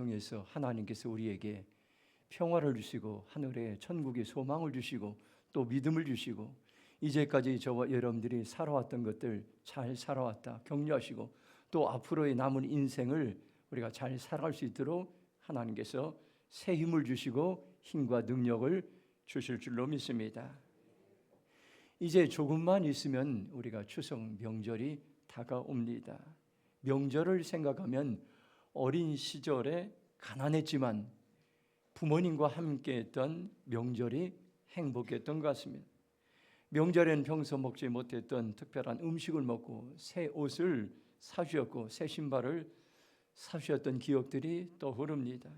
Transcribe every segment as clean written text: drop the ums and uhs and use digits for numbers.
통해서 하나님께서 우리에게 평화를 주시고 하늘에 천국의 소망을 주시고 또 믿음을 주시고 이제까지 저와 여러분들이 살아왔던 것들 잘 살아왔다 격려하시고 또 앞으로의 남은 인생을 우리가 잘 살아갈 수 있도록 하나님께서 새 힘을 주시고 힘과 능력을 주실 줄로 믿습니다. 이제 조금만 있으면 우리가 추석 명절이 다가옵니다. 명절을 생각하면 어린 시절에 가난했지만 부모님과 함께했던 명절이 행복했던 것 같습니다. 명절엔 평소 먹지 못했던 특별한 음식을 먹고 새 옷을 사주었고 새 신발을 사주었던 기억들이 떠오릅니다.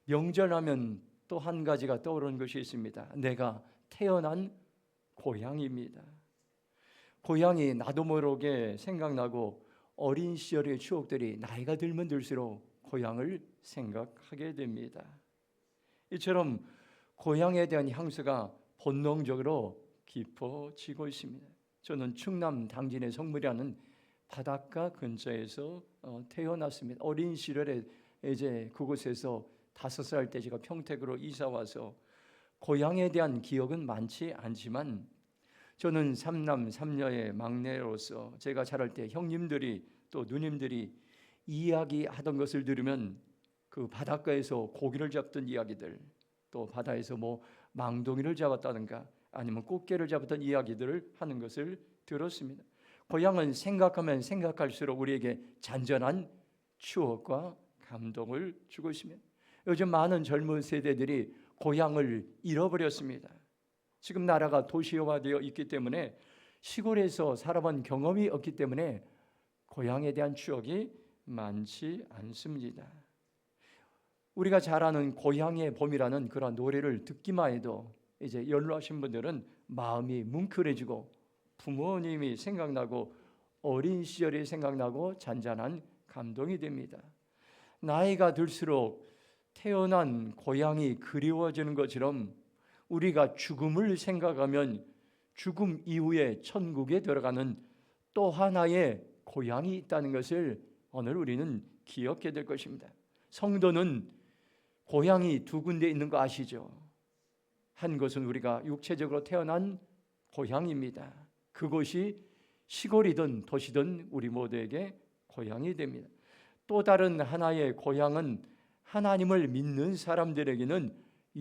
명절하면 또 한 가지가 떠오르는 것이 있습니다. 내가 태어난 고향입니다. 고향이 나도 모르게 생각나고 어린 시절의 추억들이 나이가 들면 들수록 고향을 생각하게 됩니다. 이처럼 고향에 대한 향수가 본능적으로 깊어지고 있습니다. 저는 충남 당진의 성물이라는 바닷가 근처에서 태어났습니다. 어린 시절에 이제 그곳에서 5살 때 제가 평택으로 이사 와서 고향에 대한 기억은 많지 않지만 저는 3남 3녀의 막내로서 제가 자랄 때 형님들이 또 누님들이 이야기하던 것을 들으면 그 바닷가에서 고기를 잡던 이야기들 또 바다에서 뭐 망둥이를 잡았다든가 아니면 꽃게를 잡았던 이야기들을 하는 것을 들었습니다. 고향은 생각하면 생각할수록 우리에게 잔잔한 추억과 감동을 주고 있습니다. 요즘 많은 젊은 세대들이 고향을 잃어버렸습니다. 지금 나라가 도시화되어 있기 때문에 시골에서 살아본 경험이 없기 때문에 고향에 대한 추억이 많지 않습니다. 우리가 잘 아는 고향의 봄이라는 그런 노래를 듣기만 해도 이제 연로하신 분들은 마음이 뭉클해지고 부모님이 생각나고 어린 시절이 생각나고 잔잔한 감동이 됩니다. 나이가 들수록 태어난 고향이 그리워지는 것처럼 우리가 죽음을 생각하면 죽음 이후에 천국에 들어가는 또 하나의 고향이 있다는 것을 오늘 우리는 기억해야 될 것입니다. 성도는 고향이 두 군데 있는 거 아시죠? 한 곳은 우리가 육체적으로 태어난 고향입니다. 그곳이 시골이든 도시든 우리 모두에게 고향이 됩니다. 또 다른 하나의 고향은 하나님을 믿는 사람들에게는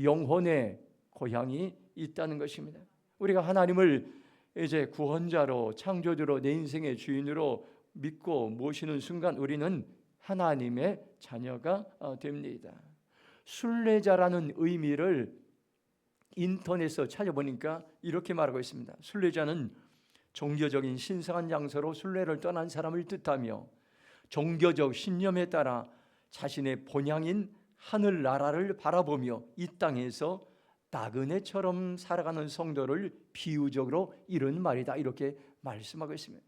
영혼의 고향이 있다는 것입니다. 우리가 하나님을 이제 구원자로 창조주로 내 인생의 주인으로 믿고 모시는 순간 우리는 하나님의 자녀가 됩니다. 순례자라는 의미를 인터넷에서 찾아보니까 이렇게 말하고 있습니다. 순례자는 종교적인 신성한 장소로 순례를 떠난 사람을 뜻하며 종교적 신념에 따라 자신의 본향인 하늘나라를 바라보며 이 땅에서 나그네처럼 살아가는 성도를 비유적으로 이런 말이다 이렇게 말씀하고 있습니다.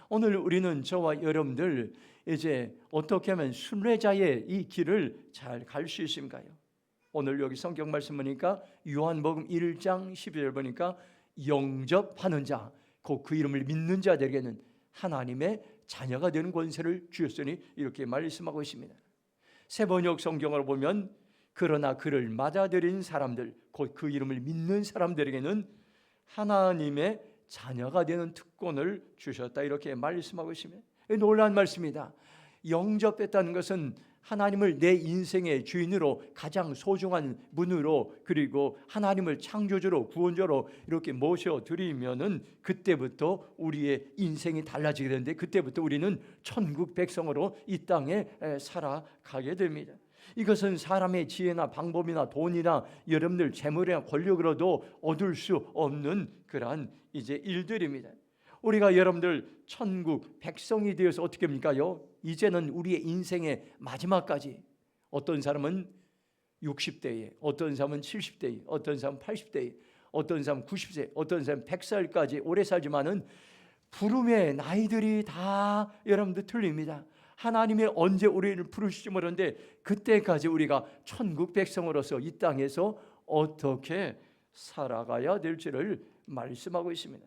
오늘 우리는 저와 여러분들 이제 어떻게 하면 순례자의 이 길을 잘 갈 수 있을까요? 오늘 여기 성경 말씀 보니까 요한복음 1장 12절 보니까 영접하는 자, 곧 그 이름을 믿는 자들에게는 하나님의 자녀가 되는 권세를 주셨으니 이렇게 말씀하고 있습니다. 새번역 성경을 보면 그러나 그를 맞아들인 사람들, 곧 그 이름을 믿는 사람들에게는 하나님의 자녀가 되는 특권을 주셨다 이렇게 말씀하고 있습니다. 놀라운 말씀이다. 영접했다는 것은 하나님을 내 인생의 주인으로 가장 소중한 분으로 그리고 하나님을 창조주로 구원자로 이렇게 모셔드리면은 그때부터 우리의 인생이 달라지게 되는데 그때부터 우리는 천국 백성으로 이 땅에 살아가게 됩니다. 이것은 사람의 지혜나 방법이나 돈이나 여러분들 재물이나 권력으로도 얻을 수 없는 그러한 이제 일들입니다. 우리가 여러분들 천국 백성이 되어서 어떻게 합니까요? 이제는 우리의 인생의 마지막까지 어떤 사람은 60대에 어떤 사람은 70대에 어떤 사람은 80대에 어떤 사람은 90세 어떤 사람은 100살까지 오래 살지만은 부름의 나이들이 다 여러분들 틀립니다. 하나님이 언제 우리를 부르실지 모르는데 그때까지 우리가 천국 백성으로서 이 땅에서 어떻게 살아가야 될지를 말씀하고 있습니다.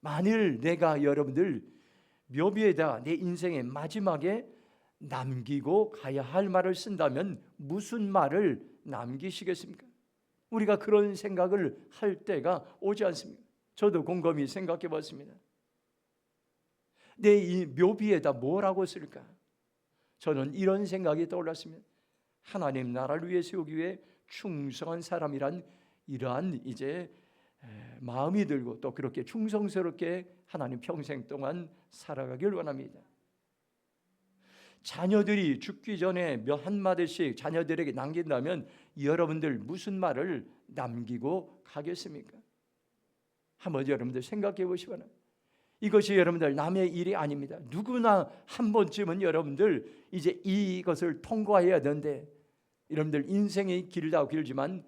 만일 내가 여러분들 묘비에다가 내 인생의 마지막에 남기고 가야 할 말을 쓴다면 무슨 말을 남기시겠습니까? 우리가 그런 생각을 할 때가 오지 않습니까? 저도 곰곰이 생각해 봤습니다. 내 이 묘비에다 뭐라고 쓸까? 저는 이런 생각이 떠올랐습니다. 하나님 나라를 위해 세우기 위해 충성한 사람이란 이러한 이제 마음이 들고 또 그렇게 충성스럽게 하나님 평생 동안 살아가길 원합니다. 자녀들이 죽기 전에 몇 한마디씩 자녀들에게 남긴다면 여러분들 무슨 말을 남기고 가겠습니까? 한번 여러분들 생각해 보시기 바랍니다. 이것이 여러분들 남의 일이 아닙니다. 누구나 한 번쯤은 여러분들 이제 이것을 통과해야 되는데, 여러분들 인생이 길지만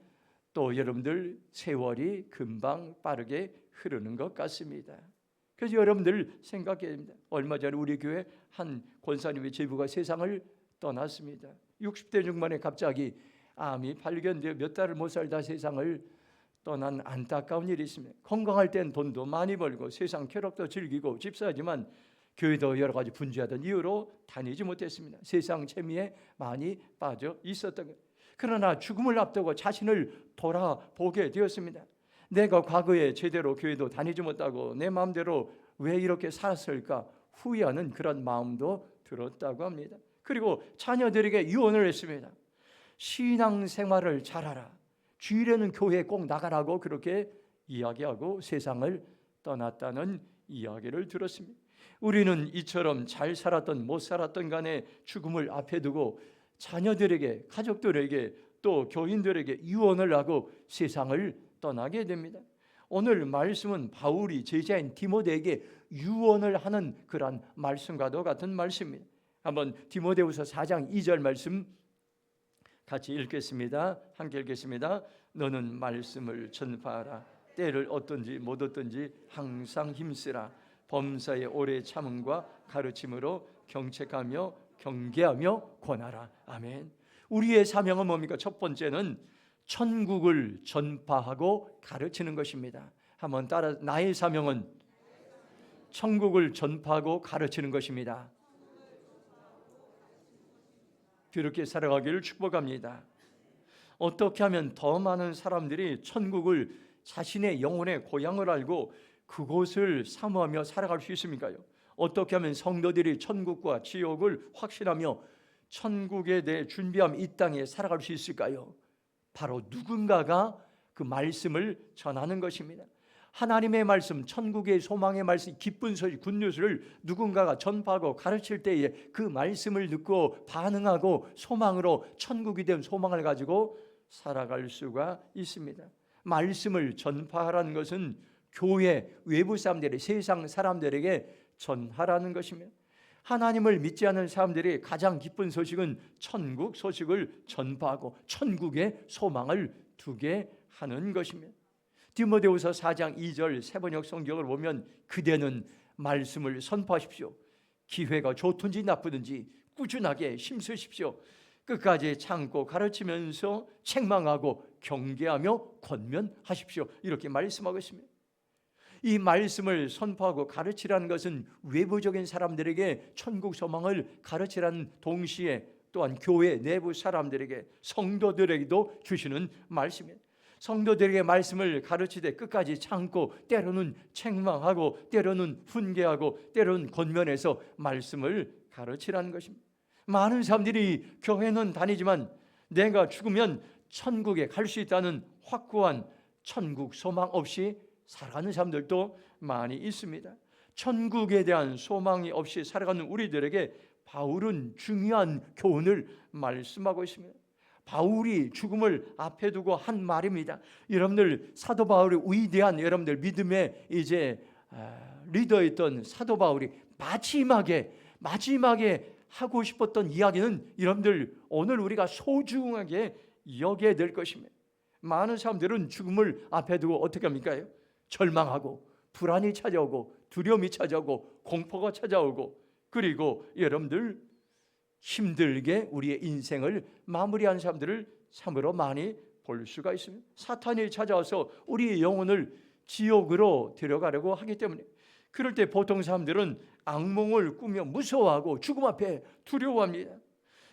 또 여러분들 세월이 금방 빠르게 흐르는 것 같습니다. 그래서 여러분들 생각해야 됩니다. 얼마 전에 우리 교회 한 권사님의 제부가 세상을 떠났습니다. 60대 중반에 갑자기 암이 발견되어 몇 달을 못 살다 세상을 떠난 안타까운 일이 있습니다. 건강할 땐 돈도 많이 벌고 세상 쾌락도 즐기고 집사지만 교회도 여러 가지 분주하던 이유로 다니지 못했습니다. 세상 재미에 많이 빠져 있었던 것. 그러나 죽음을 앞두고 자신을 돌아보게 되었습니다. 내가 과거에 제대로 교회도 다니지 못하고 내 마음대로 왜 이렇게 살았을까 후회하는 그런 마음도 들었다고 합니다. 그리고 자녀들에게 유언을 했습니다. 신앙생활을 잘하라. 주일에는 교회에 꼭 나가라고 그렇게 이야기하고 세상을 떠났다는 이야기를 들었습니다. 우리는 이처럼 잘 살았던 못 살았던 간에 죽음을 앞에 두고 자녀들에게, 가족들에게 또 교인들에게 유언을 하고 세상을 떠나게 됩니다. 오늘 말씀은 바울이 제자인 디모데에게 유언을 하는 그러한 말씀과도 같은 말씀입니다. 한번 디모데후서 4장 2절 말씀 같이 읽겠습니다. 함께 읽겠습니다. 너는 말씀을 전파하라. 때를 얻든지 못 얻든지 항상 힘쓰라. 범사에 오래 참음과 가르침으로 경책하며 경계하며 권하라. 아멘. 우리의 사명은 뭡니까? 첫 번째는 천국을 전파하고 가르치는 것입니다. 한번 따라, 나의 사명은 천국을 전파하고 가르치는 것입니다. 그렇게 살아가기를 축복합니다. 어떻게 하면 더 많은 사람들이 천국을 자신의 영혼의 고향을 알고 그곳을 사모하며 살아갈 수 있습니까요? 어떻게 하면 성도들이 천국과 지옥을 확신하며 천국에 대해 준비하며 이 땅에 살아갈 수 있을까요? 바로 누군가가 그 말씀을 전하는 것입니다. 하나님의 말씀, 천국의 소망의 말씀, 기쁜 소식, 굿뉴스를 누군가가 전파하고 가르칠 때에 그 말씀을 듣고 반응하고 소망으로 천국이 된 소망을 가지고 살아갈 수가 있습니다. 말씀을 전파하라는 것은 교회 외부 사람들이 세상 사람들에게 전하라는 것입니다. 하나님을 믿지 않는 사람들이 가장 기쁜 소식은 천국 소식을 전파하고 천국의 소망을 두게 하는 것입니다. 디모데후서 4장 2절 세번역 성경을 보면 그대는 말씀을 선포하십시오. 기회가 좋든지 나쁘든지 꾸준하게 힘쓰십시오. 끝까지 참고 가르치면서 책망하고 경계하며 권면하십시오. 이렇게 말씀하고 있습니다. 이 말씀을 선포하고 가르치라는 것은 외부적인 사람들에게 천국 소망을 가르치라는 동시에 또한 교회 내부 사람들에게, 성도들에게도 주시는 말씀입니다. 성도들에게 말씀을 가르치되 끝까지 참고 때로는 책망하고 때로는 훈계하고 때로는 권면해서 말씀을 가르치라는 것입니다. 많은 사람들이 교회는 다니지만 내가 죽으면 천국에 갈 수 있다는 확고한 천국 소망 없이 살아가는 사람들도 많이 있습니다. 천국에 대한 소망이 없이 살아가는 우리들에게 바울은 중요한 교훈을 말씀하고 있습니다. 바울이 죽음을 앞에 두고 한 말입니다. 여러분들 사도 바울이 위대한 여러분들 믿음의 이제 리더였던 사도 바울이 마지막에 하고 싶었던 이야기는 여러분들 오늘 우리가 소중하게 여겨야 될 것입니다. 많은 사람들은 죽음을 앞에 두고 어떻게 합니까? 절망하고 불안이 찾아오고 두려움이 찾아오고 공포가 찾아오고 그리고 여러분들 힘들게 우리의 인생을 마무리하는 사람들을 참으로 많이 볼 수가 있습니다. 사탄이 찾아와서 우리의 영혼을 지옥으로 데려가려고 하기 때문에 그럴 때 보통 사람들은 악몽을 꾸며 무서워하고 죽음 앞에 두려워합니다.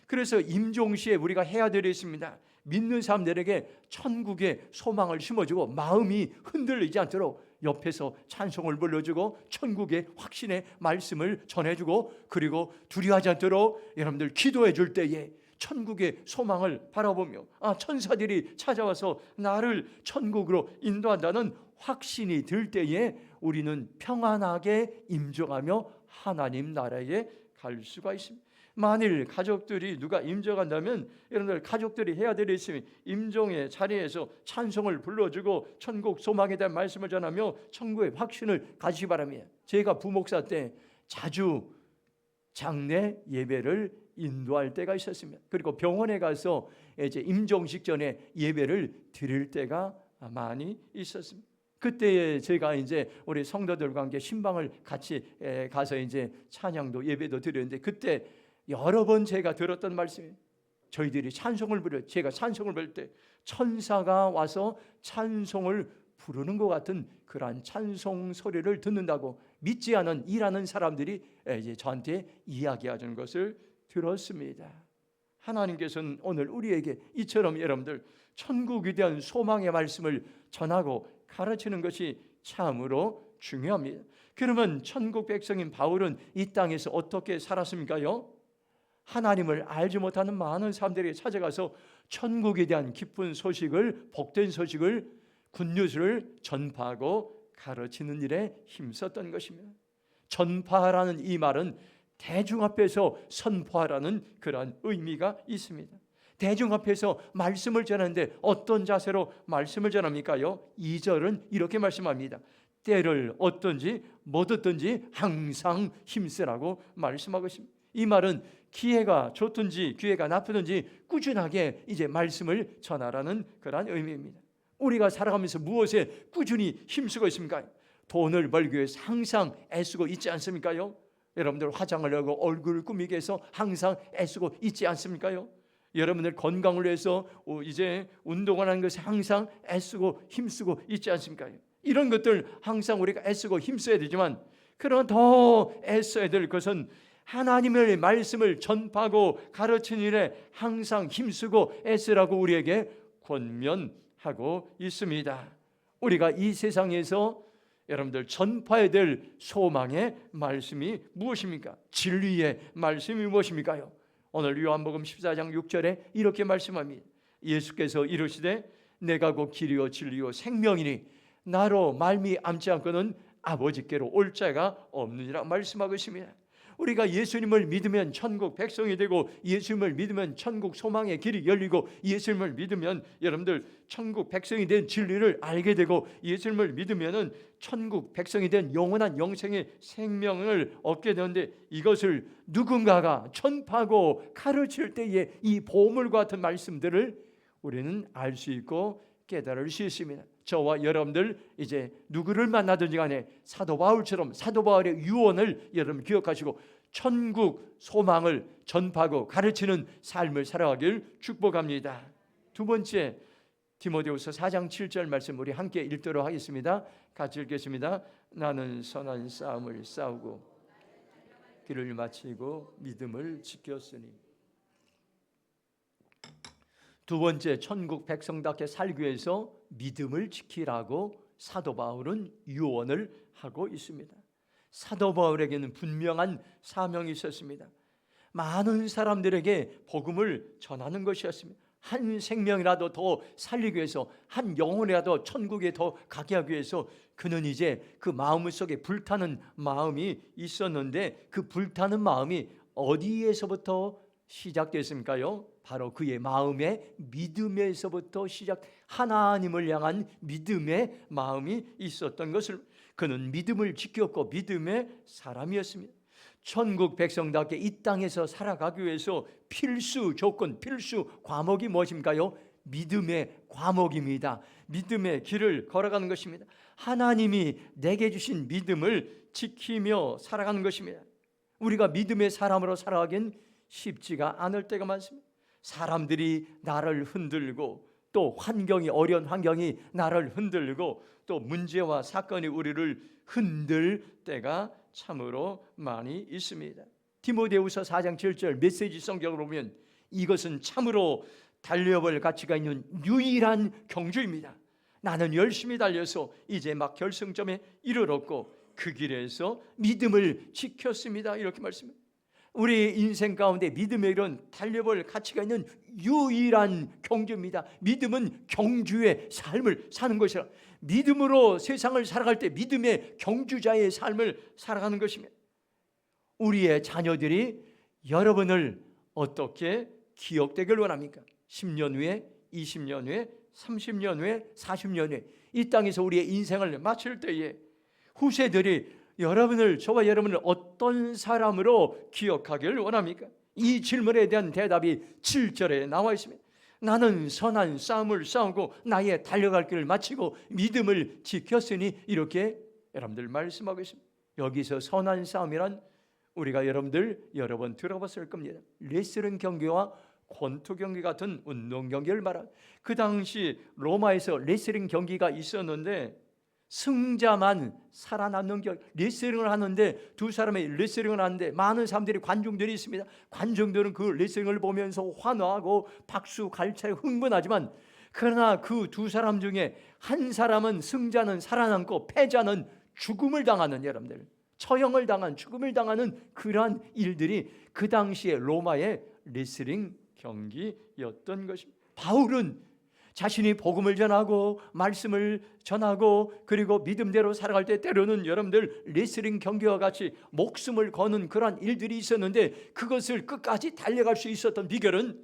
그래서 임종시에 우리가 해야 될 일이 있습니다. 믿는 사람들에게 천국의 소망을 심어주고 마음이 흔들리지 않도록 옆에서 찬송을 불러주고 천국의 확신의 말씀을 전해주고, 그리고 두려워하지 않도록 여러분들 기도해 줄 때에 천국의 소망을 바라보며 천사들이 찾아와서 나를 천국으로 인도한다는 확신이 들 때에 우리는 평안하게 임종하며 하나님 나라에 갈 수가 있습니다. 만일 가족들이 누가 임종한다면 여러분들 가족들이 해야 될 일이 있으면 임종의 자리에서 찬송을 불러주고 천국 소망에 대한 말씀을 전하며 천국의 확신을 가지시 바랍니다. 제가 부목사 때 자주 장례 예배를 인도할 때가 있었습니다. 그리고 병원에 가서 이제 임종식 전에 예배를 드릴 때가 많이 있었습니다. 그때 제가 이제 우리 성도들과 함께 신방을 같이 가서 이제 찬양도 예배도 드렸는데, 그때 여러 번 제가 들었던 말씀이, 저희들이 찬송을 부를, 제가 찬송을 부를 때 천사가 와서 찬송을 부르는 것 같은 그러한 찬송 소리를 듣는다고 믿지 않은 일하는 사람들이 이제 저한테 이야기하는 것을 들었습니다. 하나님께서는 오늘 우리에게 이처럼 여러분들 천국에 대한 소망의 말씀을 전하고 가르치는 것이 참으로 중요합니다. 그러면 천국 백성인 바울은 이 땅에서 어떻게 살았습니까요? 하나님을 알지 못하는 많은 사람들에게 찾아가서 천국에 대한 기쁜 소식을, 복된 소식을, 굿뉴스를 전파하고 가르치는 일에 힘썼던 것입니다. 전파하라는 이 말은 대중 앞에서 선포하라는 그러한 의미가 있습니다. 대중 앞에서 말씀을 전하는데 어떤 자세로 말씀을 전합니까요? 2절은 이렇게 말씀합니다. 때를 얻든지 못 얻든지 항상 힘쓰라고 말씀하고 있습니다. 이 말은 기회가 좋든지 기회가 나쁘든지 꾸준하게 이제 말씀을 전하라는 그러한 의미입니다. 우리가 살아가면서 무엇에 꾸준히 힘쓰고 있습니까? 돈을 벌기 위해서 항상 애쓰고 있지 않습니까요? 여러분들 화장을 하고 얼굴을 꾸미기 위해서 항상 애쓰고 있지 않습니까요? 여러분들 건강을 위해서 이제 운동을 하는 것에 항상 애쓰고 힘쓰고 있지 않습니까? 이런 것들 항상 우리가 애쓰고 힘써야 되지만, 그러나 더 애써야 될 것은 하나님의 말씀을 전파하고 가르치는 일에 항상 힘쓰고 애쓰라고 우리에게 권면하고 있습니다. 우리가 이 세상에서 여러분들 전파해야 될 소망의 말씀이 무엇입니까? 진리의 말씀이 무엇입니까요? 오늘 요한복음 14장 6절에 이렇게 말씀합니다. 예수께서 이르시되 내가 곧 길이요 진리요 생명이니 나로 말미암지 않고는 아버지께로 올 자가 없느니라 말씀하고 있습니다. 우리가 예수님을 믿으면 천국 백성이 되고, 예수님을 믿으면 천국 소망의 길이 열리고, 예수님을 믿으면 여러분들 천국 백성이 된 진리를 알게 되고, 예수님을 믿으면 천국 백성이 된 영원한 영생의 생명을 얻게 되는데, 이것을 누군가가 전파하고 가르칠 때에 이 보물과 같은 말씀들을 우리는 알 수 있고 깨달을 수 있습니다. 저와 여러분들 이제 누구를 만나든지 간에 사도 바울처럼 사도 바울의 유언을 여러분 기억하시고 천국 소망을 전파하고 가르치는 삶을 살아가길 축복합니다. 두 번째, 디모데후서 4장 7절 말씀 우리 함께 읽도록 하겠습니다. 같이 읽겠습니다. 나는 선한 싸움을 싸우고 길을 마치고 믿음을 지켰으니. 두 번째, 천국 백성답게 살기 위해서 믿음을 지키라고 사도 바울은 유언을 하고 있습니다. 사도 바울에게는 분명한 사명이 있었습니다. 많은 사람들에게 복음을 전하는 것이었습니다. 한 생명이라도 더 살리기 위해서, 한 영혼이라도 천국에 더 가게 하기 위해서 그는 이제 그 마음 속에 불타는 마음이 있었는데, 그 불타는 마음이 어디에서부터 시작됐습니까요? 바로 그의 마음의 믿음에서부터 시작, 하나님을 향한 믿음의 마음이 있었던 것을, 그는 믿음을 지켰고 믿음의 사람이었습니다. 천국 백성답게 이 땅에서 살아가기 위해서 필수 조건, 필수 과목이 무엇인가요? 믿음의 과목입니다. 믿음의 길을 걸어가는 것입니다. 하나님이 내게 주신 믿음을 지키며 살아가는 것입니다. 우리가 믿음의 사람으로 살아가긴 쉽지가 않을 때가 많습니다. 사람들이 나를 흔들고, 또 환경이, 어려운 환경이 나를 흔들고, 또 문제와 사건이 우리를 흔들 때가 참으로 많이 있습니다. 디모데후서 4장 7절 메시지 성경으로 보면 이것은 참으로 달려볼 가치가 있는 유일한 경주입니다. 나는 열심히 달려서 이제 막 결승점에 이르렀고 그 길에서 믿음을 지켰습니다. 이렇게 말씀합니다. 우리 인생 가운데 믿음의 길은 달려볼 가치가 있는 유일한 경주입니다. 믿음은 경주의 삶을 사는 것이라. 믿음으로 세상을 살아갈 때 믿음의 경주자의 삶을 살아가는 것입니다. 우리의 자녀들이 여러분을 어떻게 기억되길 원합니까? 10년 후에, 20년 후에, 30년 후에, 40년 후에 이 땅에서 우리의 인생을 마칠 때에 후세들이 여러분을, 저와 여러분을 어떤 사람으로 기억하길 원합니까? 이 질문에 대한 대답이 7절에 나와 있습니다. 나는 선한 싸움을 싸우고 나의 달려갈 길을 마치고 믿음을 지켰으니, 이렇게 여러분들 말씀하고 있습니다. 여기서 선한 싸움이란 우리가 여러분들 여러 번 들어봤을 겁니다. 레슬링 경기와 권투 경기 같은 운동 경기를 말합니다. 그 당시 로마에서 레슬링 경기가 있었는데 승자만 살아남는 경기, 레슬링을 하는데 두 사람이 레슬링을 하는데 많은 사람들이, 관중들이 있습니다. 관중들은 그 레슬링을 보면서 환호하고 박수 갈채 흥분하지만, 그러나 그 두 사람 중에 한 사람은, 승자는 살아남고 패자는 죽음을 당하는, 여러분들 처형을 당한, 죽음을 당하는 그러한 일들이 그 당시에 로마의 레슬링 경기였던 것입니다. 바울은 자신이 복음을 전하고 말씀을 전하고 그리고 믿음대로 살아갈 때 때로는 여러분들 레슬링 경기와 같이 목숨을 거는 그러한 일들이 있었는데, 그것을 끝까지 달려갈 수 있었던 비결은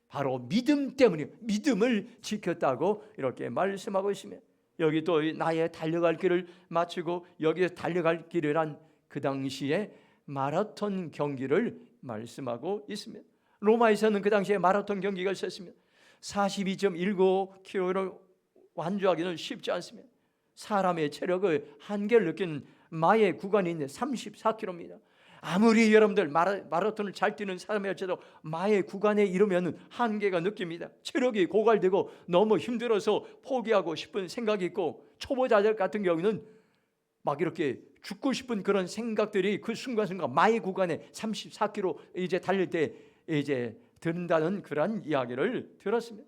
바로 믿음 때문이에요. 믿음을 지켰다고 이렇게 말씀하고 있습니다. 여기 또 나의 달려갈 길을 마치고, 여기에 달려갈 길이란 그 당시에 마라톤 경기를 말씀하고 있습니다. 로마에서는 그 당시에 마라톤 경기가 있었습니다. 42.19km를 완주하기는 쉽지 않습니다. 사람의 체력의 한계를 느끼는 마의 구간이 있는데 34km입니다. 아무리 여러분들 마라톤을 잘 뛰는 사람이어도 마의 구간에 이르면 한계가 느낍니다. 체력이 고갈되고 너무 힘들어서 포기하고 싶은 생각이 있고, 초보자들 같은 경우는 막 이렇게 죽고 싶은 그런 생각들이 그 순간순간 마의 구간에 34km 이제 달릴 때 이제 든다는 그런 이야기를 들었습니다.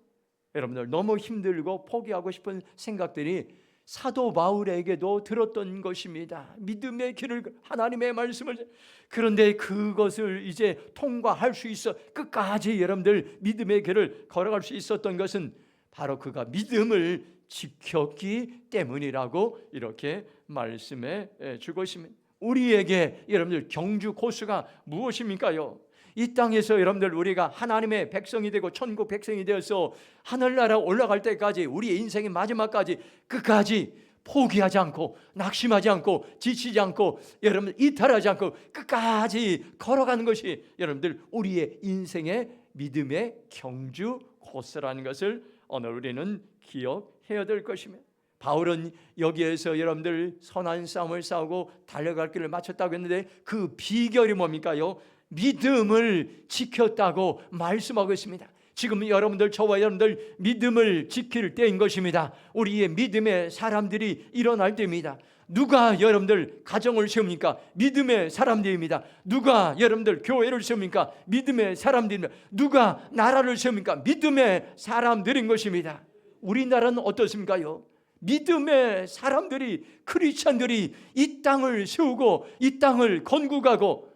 여러분들 너무 힘들고 포기하고 싶은 생각들이 사도 바울에게도 들었던 것입니다. 믿음의 길을, 하나님의 말씀을, 그런데 그것을 이제 통과할 수 있어 끝까지 여러분들 믿음의 길을 걸어갈 수 있었던 것은 바로 그가 믿음을 지켰기 때문이라고 이렇게 말씀해 주고 있습니다. 우리에게 여러분들 경주 코스가 무엇입니까요? 이 땅에서 여러분들 우리가 하나님의 백성이 되고 천국 백성이 되어서 하늘나라 올라갈 때까지, 우리의 인생의 마지막까지 끝까지 포기하지 않고 낙심하지 않고 지치지 않고 여러분들 이탈하지 않고 끝까지 걸어가는 것이 여러분들 우리의 인생의 믿음의 경주 코스라는 것을 오늘 우리는 기억해야 될 것입니다. 바울은 여기에서 여러분들 선한 싸움을 싸우고 달려갈 길을 마쳤다고 했는데 그 비결이 뭡니까요? 믿음을 지켰다고 말씀하고 있습니다. 지금 여러분들, 저와 여러분들 믿음을 지킬 때인 것입니다. 우리의 믿음의 사람들이 일어날 때입니다. 누가 여러분들 가정을 세웁니까? 믿음의 사람들입니다. 누가 여러분들 교회를 세웁니까? 믿음의 사람들입니다. 누가 나라를 세웁니까? 믿음의 사람들인 것입니다. 우리나라는 어떻습니까요? 믿음의 사람들이, 크리스찬들이 이 땅을 세우고 이 땅을 건국하고,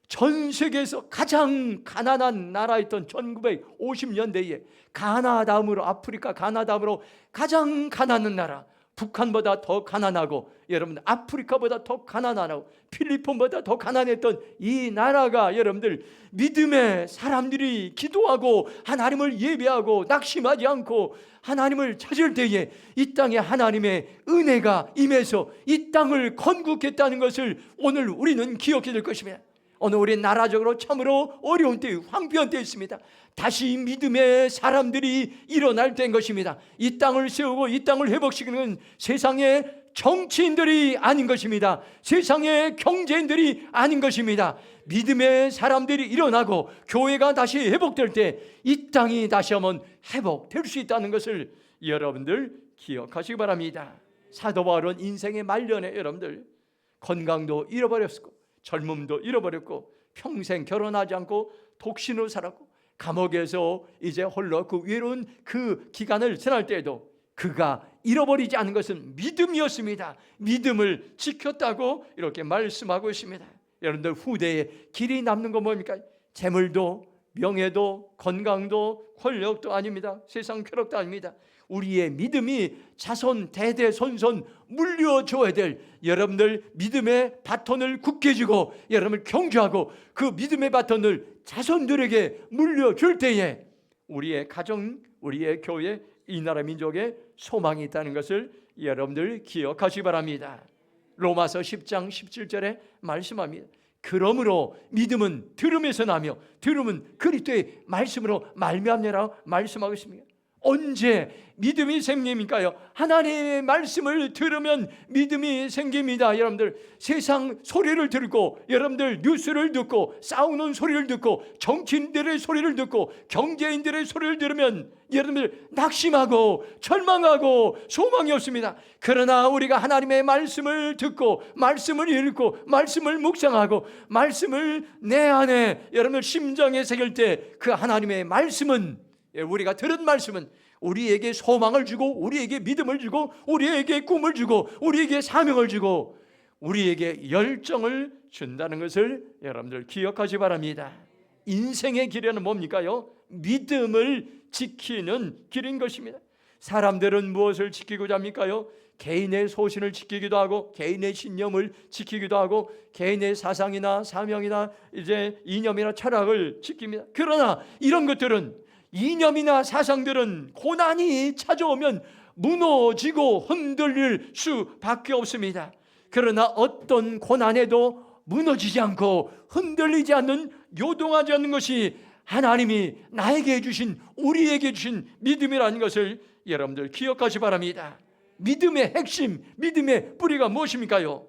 전 세계에서 가장 가난한 나라였던 1950년대에 가나 다음으로, 아프리카 가나 다음으로 가장 가난한 나라, 북한보다 더 가난하고 여러분들 아프리카보다 더 가난하고 필리핀보다 더 가난했던 이 나라가 여러분들 믿음의 사람들이 기도하고 하나님을 예배하고 낙심하지 않고 하나님을 찾을 때에 이 땅에 하나님의 은혜가 임해서 이 땅을 건국했다는 것을 오늘 우리는 기억해야 될 것입니다. 오늘 우리 나라적으로 참으로 어려운 때, 황폐한 때 있습니다. 다시 믿음의 사람들이 일어날 때인 것입니다. 이 땅을 세우고 이 땅을 회복시키는 세상의 정치인들이 아닌 것입니다. 세상의 경제인들이 아닌 것입니다. 믿음의 사람들이 일어나고 교회가 다시 회복될 때 이 땅이 다시 한번 회복될 수 있다는 것을 여러분들 기억하시기 바랍니다. 사도 바울은 인생의 말년에 여러분들 건강도 잃어버렸고 젊음도 잃어버렸고 평생 결혼하지 않고 독신으로 살았고 감옥에서 이제 홀로 그 외로운 그 기간을 지날 때에도 그가 잃어버리지 않은 것은 믿음이었습니다. 믿음을 지켰다고 이렇게 말씀하고 있습니다. 여러분들 후대에 길이 남는 건 뭡니까? 재물도 명예도 건강도 권력도 아닙니다. 세상 쾌락도 아닙니다. 우리의 믿음이 자손 대대손손 물려줘야 될 여러분들 믿음의 바톤을 굳게 쥐고 여러분을 경주하고 그 믿음의 바톤을 자손들에게 물려줄 때에 우리의 가정, 우리의 교회, 이 나라 민족에 소망이 있다는 것을 여러분들 기억하시기 바랍니다. 로마서 10장 17절에 말씀합니다. 그러므로 믿음은 들음에서 나며 들음은 그리스도의 말씀으로 말미암느라 말씀하고 있습니다. 언제 믿음이 생깁니까요? 하나님의 말씀을 들으면 믿음이 생깁니다. 여러분들 세상 소리를 듣고 여러분들 뉴스를 듣고 싸우는 소리를 듣고 정치인들의 소리를 듣고 경제인들의 소리를 들으면 여러분들 낙심하고 절망하고 소망이 없습니다. 그러나 우리가 하나님의 말씀을 듣고 말씀을 읽고 말씀을 묵상하고 말씀을 내 안에 여러분들 심정에 새길 때 그 하나님의 말씀은 우리가 들은 말씀은 우리에게 소망을 주고 우리에게 믿음을 주고 우리에게 꿈을 주고 우리에게 사명을 주고 우리에게 열정을 준다는 것을 여러분들 기억하시 바랍니다. 인생의 길에는 뭡니까요? 믿음을 지키는 길인 것입니다. 사람들은 무엇을 지키고자 합니까요? 개인의 소신을 지키기도 하고 개인의 신념을 지키기도 하고 개인의 사상이나 사명이나 이제 이념이나 철학을 지킵니다. 그러나 이런 것들은 이념이나 사상들은 고난이 찾아오면 무너지고 흔들릴 수밖에 없습니다. 그러나 어떤 고난에도 무너지지 않고 흔들리지 않는 요동하지 않는 것이 하나님이 나에게 주신 우리에게 주신 믿음이라는 것을 여러분들 기억하시 바랍니다. 믿음의 핵심, 믿음의 뿌리가 무엇입니까요?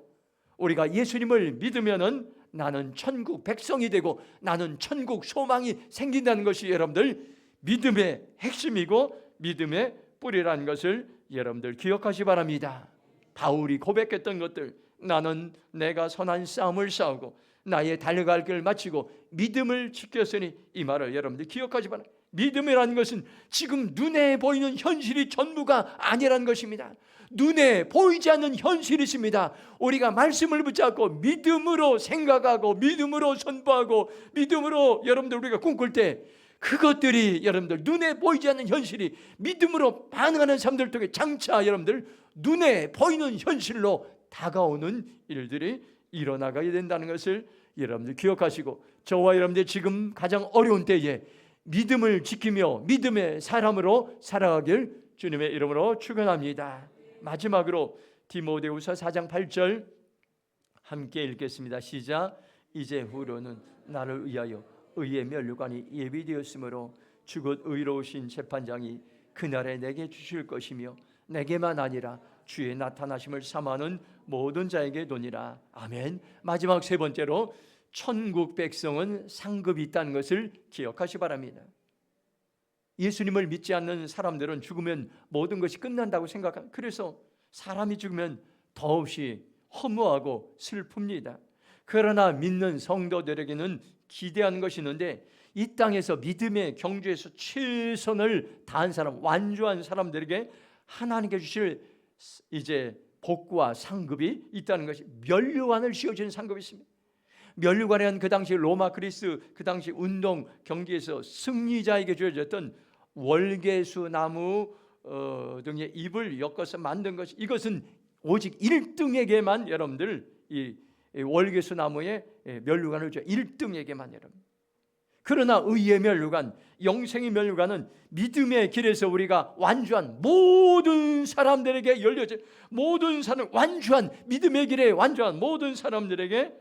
우리가 예수님을 믿으면은 나는 천국 백성이 되고 나는 천국 소망이 생긴다는 것이 여러분들 믿음의 핵심이고 믿음의 뿌리라는 것을 여러분들 기억하시 바랍니다. 바울이 고백했던 것들, 나는 내가 선한 싸움을 싸우고 나의 달려갈 길을 마치고 믿음을 지켰으니, 이 말을 여러분들 기억하시 바랍니다. 믿음이라는 것은 지금 눈에 보이는 현실이 전부가 아니라는 것입니다. 눈에 보이지 않는 현실이 있습니다. 우리가 말씀을 붙잡고 믿음으로 생각하고 믿음으로 선포하고 믿음으로 여러분들 우리가 꿈꿀 때 그것들이 여러분들 눈에 보이지 않는 현실이 믿음으로 반응하는 사람들 통해 장차 여러분들 눈에 보이는 현실로 다가오는 일들이 일어나가야 된다는 것을 여러분들 기억하시고, 저와 여러분들 지금 가장 어려운 때에 믿음을 지키며 믿음의 사람으로 살아가길 주님의 이름으로 축원합니다. 마지막으로 디모데후서 4장 8절 함께 읽겠습니다. 시작. 이제후로는 나를 위하여 의의 면류관이 예비되었으므로 주곧 의로우신 재판장이 그날에 내게 주실 것이며 내게만 아니라 주의 나타나심을 삼하는 모든 자에게 도니라. 아멘. 마지막 세 번째로 천국 백성은 상급이 있다는 것을 기억하시 바랍니다. 예수님을 믿지 않는 사람들은 죽으면 모든 것이 끝난다고 생각합니다. 그래서 사람이 죽으면 더없이 허무하고 슬픕니다. 그러나 믿는 성도들에게는 기대하는 것이 있는데, 이 땅에서 믿음의 경주에서 최선을 다한 사람, 완주한 사람들에게 하나님께 주실 이제 복과 상급이 있다는 것이, 면류관을 씌워주는 상급이 있습니다. 면류관은 그 당시 로마 그리스 그 당시 운동 경기에서 승리자에게 주어졌던 월계수 나무 등의 잎을 엮어서 만든 것이, 이것은 오직 1등에게만 여러분들 이 월계수 나무의 면류관을 줘 1등에게만 여러분. 그러나 의의 면류관, 영생의 면류관은 믿음의 길에서 우리가 완주한 모든 사람들에게 열려져, 모든 사람 완주한 믿음의 길에 완주한 모든 사람들에게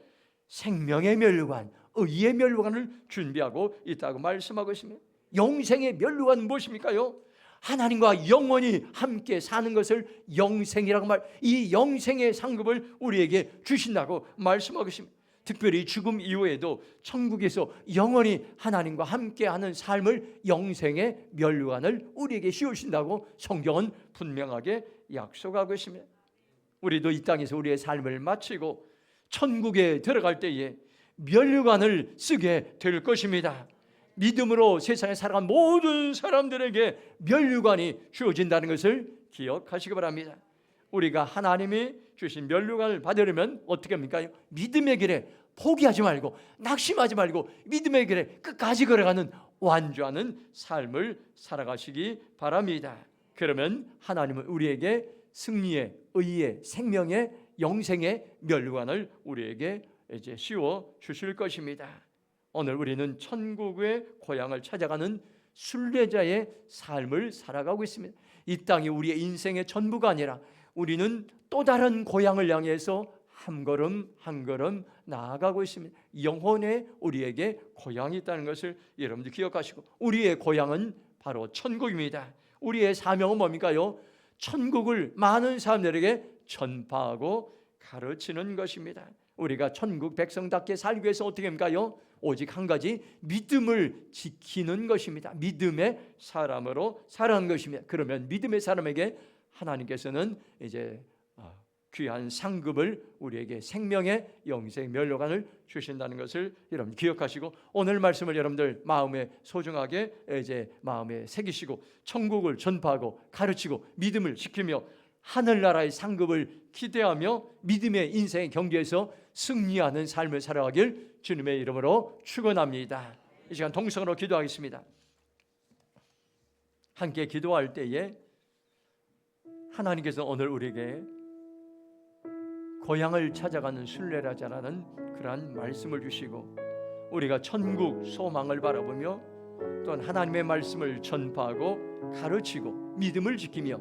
생명의 면류관, 의의 면류관을 준비하고 있다고 말씀하고 있습니다. 영생의 면류관은 무엇입니까요? 하나님과 영원히 함께 사는 것을 영생이라고 이 영생의 상급을 우리에게 주신다고 말씀하고 있습니다. 특별히 죽음 이후에도 천국에서 영원히 하나님과 함께하는 삶을, 영생의 면류관을 우리에게 씌우신다고 성경은 분명하게 약속하고 있습니다. 우리도 이 땅에서 우리의 삶을 마치고 천국에 들어갈 때에 면류관을 쓰게 될 것입니다. 믿음으로 세상에 살아간 모든 사람들에게 면류관이 주어진다는 것을 기억하시기 바랍니다. 우리가 하나님이 주신 면류관을 받으려면 어떻게 합니까? 믿음의 길에 포기하지 말고 낙심하지 말고 믿음의 길에 끝까지 걸어가는 완주하는 삶을 살아가시기 바랍니다. 그러면 하나님은 우리에게 승리의, 의의, 생명의, 영생의 면류관을 우리에게 이제 씌워 주실 것입니다. 오늘 우리는 천국의 고향을 찾아가는 순례자의 삶을 살아가고 있습니다. 이 땅이 우리의 인생의 전부가 아니라 우리는 또 다른 고향을 향해서 한 걸음 한 걸음 나아가고 있습니다. 영혼에 우리에게 고향이 있다는 것을 여러분들 기억하시고, 우리의 고향은 바로 천국입니다. 우리의 사명은 뭡니까요? 천국을 많은 사람들에게 전파하고 가르치는 것입니다. 우리가 천국 백성답게 살기 위해서 어떻게 합니까요? 오직 한 가지, 믿음을 지키는 것입니다. 믿음의 사람으로 살아가는 것입니다. 그러면 믿음의 사람에게 하나님께서는 이제 귀한 상급을, 우리에게 생명의 영생 면류관을 주신다는 것을 여러분 기억하시고, 오늘 말씀을 여러분들 마음에 소중하게 이제 마음에 새기시고 천국을 전파하고 가르치고 믿음을 지키며 하늘나라의 상급을 기대하며 믿음의 인생의 경기에서 승리하는 삶을 살아가길 주님의 이름으로 축원합니다. 이 시간 동성으로 기도하겠습니다. 함께 기도할 때에 하나님께서 오늘 우리에게 고향을 찾아가는 순례자라는 그러한 말씀을 주시고, 우리가 천국 소망을 바라보며 또한 하나님의 말씀을 전파하고 가르치고 믿음을 지키며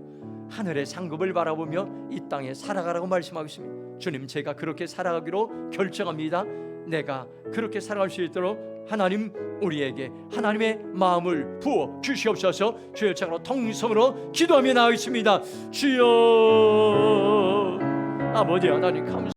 하늘의 상급을 바라보며 이 땅에 살아가라고 말씀하고 있습니다. 주님, 제가 그렇게 살아가기로 결정합니다. 내가 그렇게 살아갈 수 있도록 하나님 우리에게 하나님의 마음을 부어 주시옵소서. 주여, 참으로 통성으로 기도하며 나아가겠습니다. 주여, 아버지 하나님 감사합니다.